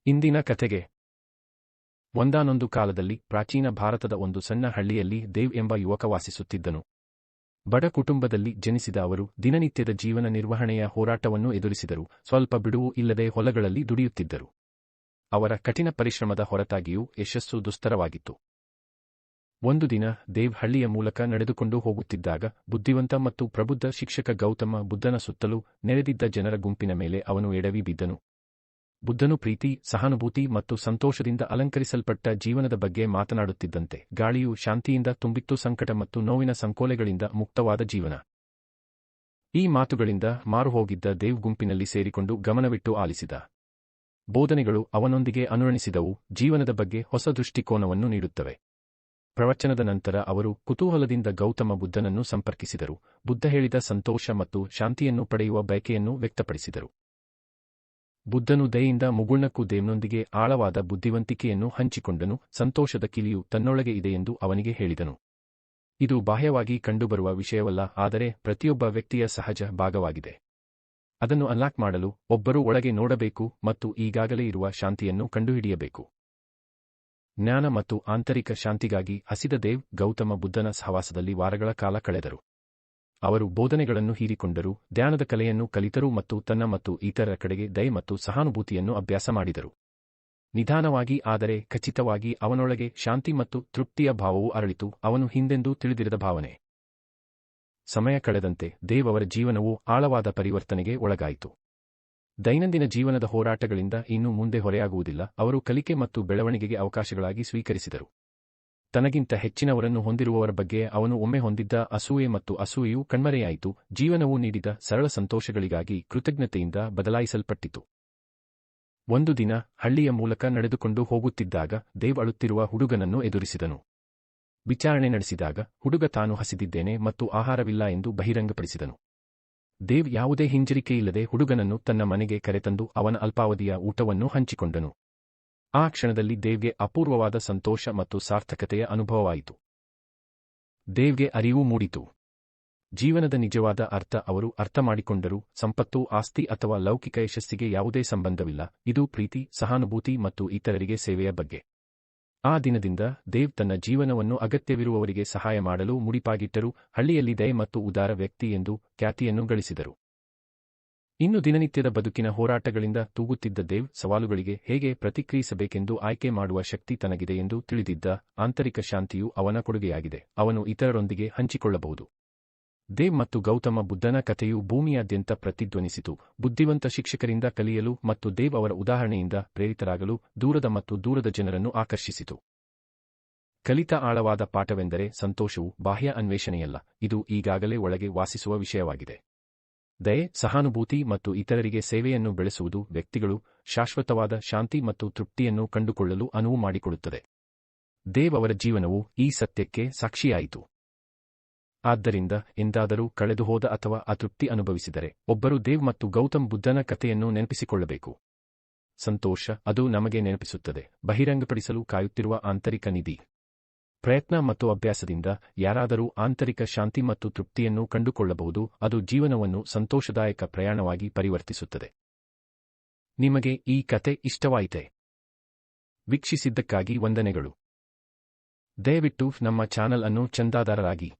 ಇಂದಿನ ಕಥೆಗೆ. ಒಂದಾನೊಂದು ಕಾಲದಲ್ಲಿ ಪ್ರಾಚೀನ ಭಾರತದ ಒಂದು ಸಣ್ಣ ಹಳ್ಳಿಯಲ್ಲಿ ದೇವ್ ಎಂಬ ಯುವಕ ವಾಸಿಸುತ್ತಿದ್ದನು. ಬಡ ಕುಟುಂಬದಲ್ಲಿ ಜನಿಸಿದ ಅವರು ದಿನನಿತ್ಯದ ಜೀವನ ನಿರ್ವಹಣೆಯ ಹೋರಾಟವನ್ನು ಎದುರಿಸಿದರು. ಸ್ವಲ್ಪ ಬಿಡುವು ಇಲ್ಲದೆ ಹೊಲಗಳಲ್ಲಿ ದುಡಿಯುತ್ತಿದ್ದರು. ಅವರ ಕಠಿಣ ಪರಿಶ್ರಮದ ಹೊರತಾಗಿಯೂ ಯಶಸ್ಸು ದುಸ್ತರವಾಗಿತ್ತು. ಒಂದು ದಿನ ದೇವ್ ಹಳ್ಳಿಯ ಮೂಲಕ ನಡೆದುಕೊಂಡು ಹೋಗುತ್ತಿದ್ದಾಗ ಬುದ್ಧಿವಂತ ಮತ್ತು ಪ್ರಬುದ್ಧ ಶಿಕ್ಷಕ ಗೌತಮ ಬುದ್ಧನ ಸುತ್ತಲೂ ನೆರೆದಿದ್ದ ಜನರ ಗುಂಪಿನ ಮೇಲೆ ಅವನು ಎಡವಿ ಬಿದ್ದನು. ಬುದ್ಧನು ಪ್ರೀತಿ, ಸಹಾನುಭೂತಿ ಮತ್ತು ಸಂತೋಷದಿಂದ ಅಲಂಕರಿಸಲ್ಪಟ್ಟ ಜೀವನದ ಬಗ್ಗೆ ಮಾತನಾಡುತ್ತಿದ್ದಂತೆ ಗಾಳಿಯು ಶಾಂತಿಯಿಂದ ತುಂಬಿತ್ತು, ಸಂಕಟ ಮತ್ತು ನೋವಿನ ಸಂಕೋಲೆಗಳಿಂದ ಮುಕ್ತವಾದ ಜೀವನ. ಈ ಮಾತುಗಳಿಂದ ಮಾರುಹೋಗಿದ್ದ ದೇವ್ ಗುಂಪಿನಲ್ಲಿ ಸೇರಿಕೊಂಡು ಗಮನವಿಟ್ಟು ಆಲಿಸಿದ. ಬೋಧನೆಗಳು ಅವನೊಂದಿಗೆ ಅನುರಣಿಸಿದವು, ಜೀವನದ ಬಗ್ಗೆ ಹೊಸ ದೃಷ್ಟಿಕೋನವನ್ನು ನೀಡುತ್ತವೆ. ಪ್ರವಚನದ ನಂತರ ಅವರು ಕುತೂಹಲದಿಂದ ಗೌತಮ ಬುದ್ಧನನ್ನು ಸಂಪರ್ಕಿಸಿದರು. ಬುದ್ಧ ಹೇಳಿದ ಸಂತೋಷ ಮತ್ತು ಶಾಂತಿಯನ್ನು ಪಡೆಯುವ ಬಯಕೆಯನ್ನು ವ್ಯಕ್ತಪಡಿಸಿದರು. ಬುದ್ಧನು ದಯೆಯಿಂದ ಮುಗುಳ್ನಕ್ಕೂ ದೇವ್ನೊಂದಿಗೆ ಆಳವಾದ ಬುದ್ಧಿವಂತಿಕೆಯನ್ನು ಹಂಚಿಕೊಂಡನು. ಸಂತೋಷದ ಕಿಲಿಯು ತನ್ನೊಳಗೆ ಇದೆಯೆಂದು ಅವನಿಗೆ ಹೇಳಿದನು. ಇದು ಬಾಹ್ಯವಾಗಿ ಕಂಡುಬರುವ ವಿಷಯವಲ್ಲ, ಆದರೆ ಪ್ರತಿಯೊಬ್ಬ ವ್ಯಕ್ತಿಯ ಸಹಜ ಭಾಗವಾಗಿದೆ. ಅದನ್ನು ಅನ್ಲಾಕ್ ಮಾಡಲು ಒಬ್ಬರು ಒಳಗೆ ನೋಡಬೇಕು ಮತ್ತು ಈಗಾಗಲೇ ಇರುವ ಶಾಂತಿಯನ್ನು ಕಂಡುಹಿಡಿಯಬೇಕು. ಜ್ಞಾನ ಮತ್ತು ಆಂತರಿಕ ಶಾಂತಿಗಾಗಿ ಹಸಿದ ದೇವ್ ಗೌತಮ ಬುದ್ಧನ ಸಹವಾಸದಲ್ಲಿ ವಾರಗಳ ಕಾಲ ಕಳೆದರು. ಅವರು ಬೋಧನೆಗಳನ್ನು ಹೀರಿಕೊಂಡರು, ಧ್ಯಾನದ ಕಲೆಯನ್ನು ಕಲಿತರು ಮತ್ತು ತನ್ನ ಮತ್ತು ಇತರರ ಕಡೆಗೆ ದಯೆ ಮತ್ತು ಸಹಾನುಭೂತಿಯನ್ನು ಅಭ್ಯಾಸ ಮಾಡಿದರು. ನಿಧಾನವಾಗಿ ಆದರೆ ಖಚಿತವಾಗಿ ಅವನೊಳಗೆ ಶಾಂತಿ ಮತ್ತು ತೃಪ್ತಿಯ ಭಾವವು ಅರಳಿತು, ಅವನು ಹಿಂದೆಂದೂ ತಿಳಿದಿರದ ಭಾವನೆ. ಸಮಯ ಕಳೆದಂತೆ ದೇವ್ ಅವರ ಜೀವನವು ಆಳವಾದ ಪರಿವರ್ತನೆಗೆ ಒಳಗಾಯಿತು. ದೈನಂದಿನ ಜೀವನದ ಹೋರಾಟಗಳಿಂದ ಇನ್ನು ಮುಂದೆ ಹೊರೆಯಾಗುವುದಿಲ್ಲ, ಅವರು ಕಲಿಕೆ ಮತ್ತು ಬೆಳವಣಿಗೆಗೆ ಅವಕಾಶಗಳಾಗಿ ಸ್ವೀಕರಿಸಿದರು. ತನಗಿಂತ ಹೆಚ್ಚಿನವರನ್ನು ಹೊಂದಿರುವವರ ಬಗ್ಗೆ ಅವನು ಒಮ್ಮೆ ಹೊಂದಿದ್ದ ಅಸೂಯೆ ಮತ್ತು ಅಸೂಯೆಯು ಕಣ್ಮರೆಯಾಯಿತು. ಜೀವನವು ನೀಡಿದ ಸರಳ ಸಂತೋಷಗಳಿಗಾಗಿ ಕೃತಜ್ಞತೆಯಿಂದ ಬದಲಾಯಿಸಲ್ಪಟ್ಟಿತು. ಒಂದು ದಿನ ಹಳ್ಳಿಯ ಮೂಲಕ ನಡೆದುಕೊಂಡು ಹೋಗುತ್ತಿದ್ದಾಗ ದೇವ್ ಅಳುತ್ತಿರುವ ಹುಡುಗನನ್ನು ಎದುರಿಸಿದನು. ವಿಚಾರಣೆ ನಡೆಸಿದಾಗ ಹುಡುಗ ತಾನು ಹಸಿದಿದ್ದೇನೆ ಮತ್ತು ಆಹಾರವಿಲ್ಲ ಎಂದು ಬಹಿರಂಗಪಡಿಸಿದನು. ದೇವ್ ಯಾವುದೇ ಹಿಂಜರಿಕೆಯಿಲ್ಲದೆ ಹುಡುಗನನ್ನು ತನ್ನ ಮನೆಗೆ ಕರೆತಂದು ಅವನ ಅಲ್ಪಾವಧಿಯ ಊಟವನ್ನು ಹಂಚಿಕೊಂಡನು. ಆ ಕ್ಷಣದಲ್ಲಿ ದೇವ್ಗೆ ಅಪೂರ್ವವಾದ ಸಂತೋಷ ಮತ್ತು ಸಾರ್ಥಕತೆಯ ಅನುಭವವಾಯಿತು. ದೇವ್ಗೆ ಅರಿವು ಮೂಡಿತು. ಜೀವನದ ನಿಜವಾದ ಅರ್ಥ ಅವರು ಅರ್ಥಮಾಡಿಕೊಂಡರು. ಸಂಪತ್ತು, ಆಸ್ತಿ ಅಥವಾ ಲೌಕಿಕ ಯಶಸ್ಸಿಗೆ ಯಾವುದೇ ಸಂಬಂಧವಿಲ್ಲ, ಇದು ಪ್ರೀತಿ, ಸಹಾನುಭೂತಿ ಮತ್ತು ಇತರರಿಗೆ ಸೇವೆಯ ಬಗ್ಗೆ. ಆ ದಿನದಿಂದ ದೇವ್ ತನ್ನ ಜೀವನವನ್ನು ಅಗತ್ಯವಿರುವವರಿಗೆ ಸಹಾಯ ಮಾಡಲು ಮುಡಿಪಾಗಿಟ್ಟರು. ಹಳ್ಳಿಯಲ್ಲಿ ದಯೆ ಮತ್ತು ಉದಾರ ವ್ಯಕ್ತಿ ಎಂದು ಖ್ಯಾತಿಯನ್ನು ಗಳಿಸಿದರು. ಇನ್ನು ದಿನನಿತ್ಯದ ಬದುಕಿನ ಹೋರಾಟಗಳಿಂದ ತೂಗುತ್ತಿದ್ದ ದೇವ್ ಸವಾಲುಗಳಿಗೆ ಹೇಗೆ ಪ್ರತಿಕ್ರಿಯಿಸಬೇಕೆಂದು ಆಯ್ಕೆ ಮಾಡುವ ಶಕ್ತಿ ತನಗಿದೆ ಎಂದು ತಿಳಿದಿದ್ದ. ಆಂತರಿಕ ಶಾಂತಿಯು ಅವನ ಕೊಡುಗೆಯಾಗಿದೆ, ಅವನು ಇತರರೊಂದಿಗೆ ಹಂಚಿಕೊಳ್ಳಬಹುದು. ದೇವ್ ಮತ್ತು ಗೌತಮ ಬುದ್ಧನ ಕಥೆಯು ಭೂಮಿಯಾದ್ಯಂತ ಪ್ರತಿಧ್ವನಿಸಿತು, ಬುದ್ಧಿವಂತ ಶಿಕ್ಷಕರಿಂದ ಕಲಿಯಲು ಮತ್ತು ದೇವ್ ಅವರ ಉದಾಹರಣೆಯಿಂದ ಪ್ರೇರಿತರಾಗಲು ದೂರದ ಮತ್ತು ದೂರದ ಜನರನ್ನು ಆಕರ್ಷಿಸಿತು. ಕಲಿತ ಆಳವಾದ ಪಾಠವೆಂದರೆ ಸಂತೋಷವು ಬಾಹ್ಯ ಅನ್ವೇಷಣೆಯಲ್ಲ, ಇದು ಈಗಾಗಲೇ ಒಳಗೆ ವಾಸಿಸುವ ವಿಷಯವಾಗಿದೆ. ದಯೆ, ಸಹಾನುಭೂತಿ ಮತ್ತು ಇತರರಿಗೆ ಸೇವೆಯನ್ನು ಬೆಳೆಸುವುದು ವ್ಯಕ್ತಿಗಳು ಶಾಶ್ವತವಾದ ಶಾಂತಿ ಮತ್ತು ತೃಪ್ತಿಯನ್ನು ಕಂಡುಕೊಳ್ಳಲು ಅನುವು ಮಾಡಿಕೊಡುತ್ತದೆ. ದೇವ್ ಅವರ ಜೀವನವು ಈ ಸತ್ಯಕ್ಕೆ ಸಾಕ್ಷಿಯಾಯಿತು. ಆದ್ದರಿಂದ ಎಂದಾದರೂ ಕಳೆದುಹೋದ ಅಥವಾ ಅತೃಪ್ತಿ ಅನುಭವಿಸಿದರೆ ಒಬ್ಬರು ದೇವ್ ಮತ್ತು ಗೌತಮ್ ಬುದ್ಧನ ಕಥೆಯನ್ನು ನೆನಪಿಸಿಕೊಳ್ಳಬೇಕು. ಸಂತೋಷ, ಅದು ನಮಗೆ ನೆನಪಿಸುತ್ತದೆ, ಬಹಿರಂಗಪಡಿಸಲು ಕಾಯುತ್ತಿರುವ ಆಂತರಿಕ ನಿಧಿ. ಪ್ರಯತ್ನ ಮತ್ತು ಅಭ್ಯಾಸದಿಂದ ಯಾರಾದರೂ ಆಂತರಿಕ ಶಾಂತಿ ಮತ್ತು ತೃಪ್ತಿಯನ್ನು ಕಂಡುಕೊಳ್ಳಬಹುದು, ಅದು ಜೀವನವನ್ನು ಸಂತೋಷದಾಯಕ ಪ್ರಯಾಣವಾಗಿ ಪರಿವರ್ತಿಸುತ್ತದೆ. ನಿಮಗೆ ಈ ಕತೆ ಇಷ್ಟವಾಯಿತೆ? ವೀಕ್ಷಿಸಿದ್ದಕ್ಕಾಗಿ ವಂದನೆಗಳು. ದಯವಿಟ್ಟು ನಮ್ಮ ಚಾನಲ್ ಅನ್ನು ಚಂದಾದಾರರಾಗಿ.